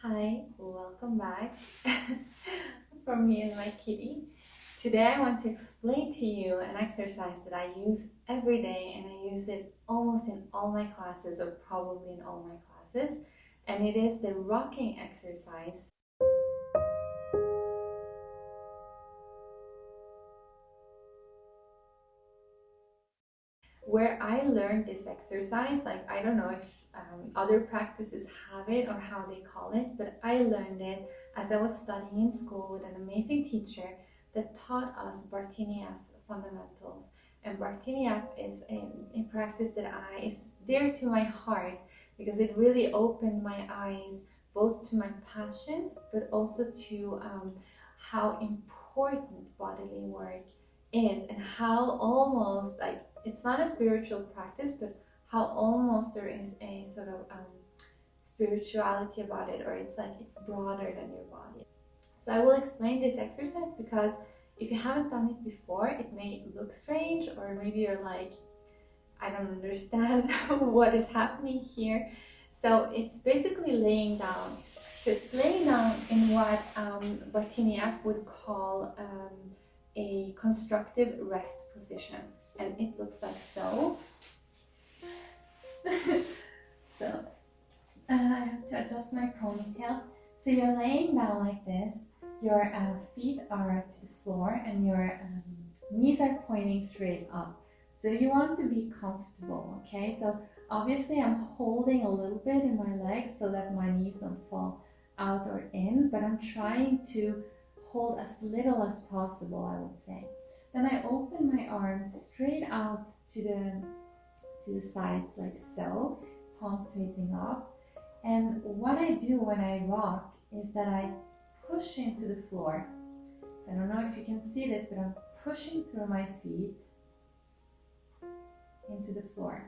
Hi, welcome back from me and my kitty. Today I want to explain to you an exercise that I use every day, and I use it almost in all my classes, or probably in all my classes, and it is the rocking exercise. Where I learned this exercise, I don't know if other practices have it or how they call it, but I learned it as I was studying in school with an amazing teacher that taught us Bartenieff fundamentals. And Bartenieff is a practice that is dear to my heart because it really opened my eyes both to my passions, but also to how important bodily work is, and how almost like it's not a spiritual practice, but how almost there is a sort of spirituality about it, or it's like it's broader than your body. So I will explain this exercise because if you haven't done it before, it may look strange, or maybe you're like, I don't understand what is happening here. So it's basically laying down. So it's laying down in what Bartenieff would call a constructive rest position, and it looks like so. So I have to adjust my ponytail. So you're laying down like this, your feet are to the floor, and your knees are pointing straight up. So you want to be comfortable, okay? So obviously I'm holding a little bit in my legs so that my knees don't fall out or in, but I'm trying to hold as little as possible, I would say. Then I open my arms straight out to the sides like so, palms facing up. And what I do when I rock is that I push into the floor. So I don't know if you can see this, but I'm pushing through my feet into the floor.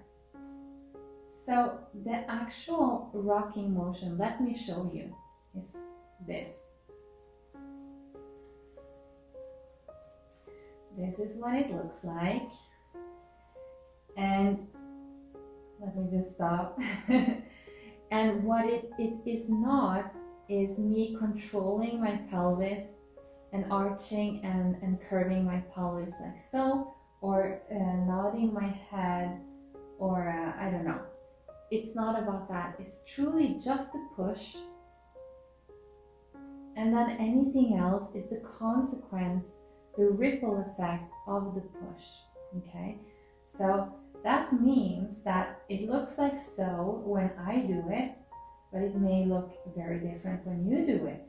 So the actual rocking motion, let me show you, is this. This is what it looks like. And let me just stop. And what it is not is me controlling my pelvis and arching and curving my pelvis like so, or nodding my head, or I don't know. It's not about that. It's truly just a push, and then anything else is the consequence, the ripple effect of the push. Okay, so that means that it looks like so when I do it, but it may look very different when you do it.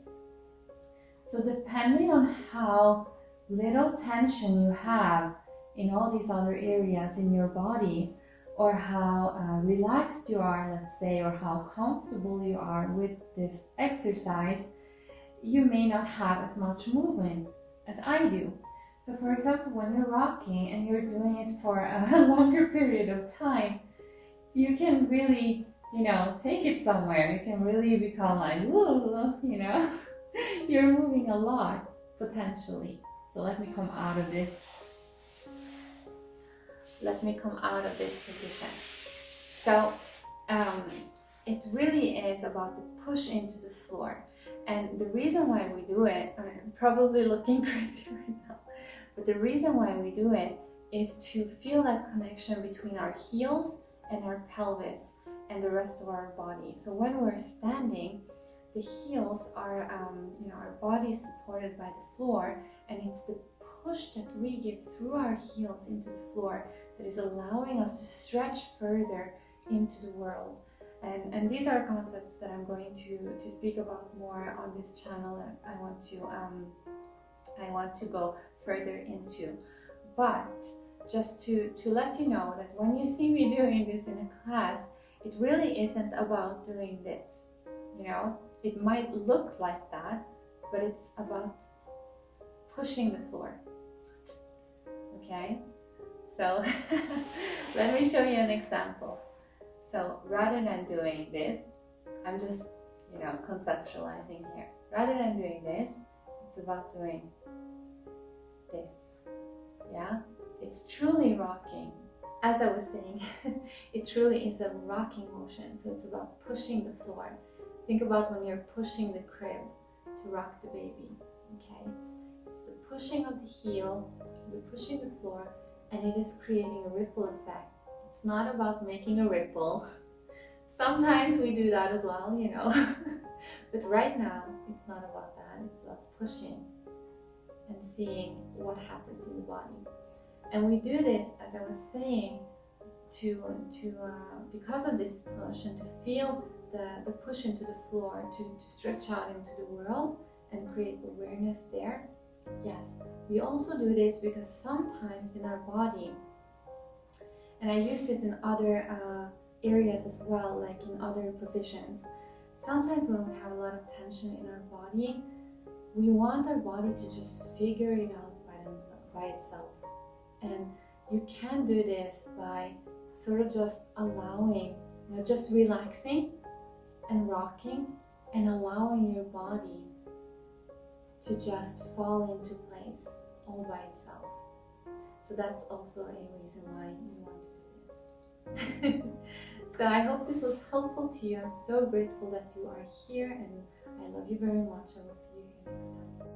So depending on how little tension you have in all these other areas in your body, or how relaxed you are, let's say, or how comfortable you are with this exercise, you may not have as much movement as I do. So for example, when you're rocking and you're doing it for a longer period of time, you can really, take it somewhere. You can really become like, woo, you're moving a lot potentially. So let me come out of this. Position. So it really is about the push into the floor. And the reason why we do it, I'm probably looking crazy right now, but the reason why we do it is to feel that connection between our heels and our pelvis and the rest of our body. So when we're standing, the heels are, our body is supported by the floor, and it's the push that we give through our heels into the floor that is allowing us to stretch further into the world. And these are concepts that I'm going to speak about more on this channel, and I want to go further into. But just to let you know that when you see me doing this in a class, it really isn't about doing this. It might look like that, but it's about pushing the floor. Okay, so let me show you an example. So rather than doing this, I'm just, conceptualizing here. Rather than doing this, it's about doing this. Yeah, it's truly rocking. As I was saying, it truly is a rocking motion. So it's about pushing the floor. Think about when you're pushing the crib to rock the baby. Okay, it's the pushing of the heel, the pushing the floor, and it is creating a ripple effect. It's not about making a ripple. Sometimes we do that as well, you know. But right now, it's not about that. It's about pushing and seeing what happens in the body. And we do this, as I was saying, because of this push, and to feel the push into the floor, to stretch out into the world and create awareness there. Yes, we also do this because sometimes in our body, and I use this in other areas as well, like in other positions, sometimes when we have a lot of tension in our body, we want our body to just figure it out by itself. And you can do this by sort of just allowing, you know, just relaxing and rocking and allowing your body to just fall into place all by itself. So that's also a reason why you want to do this. So I hope this was helpful to you. I'm so grateful that you are here, and I love you very much. I will see you here next time.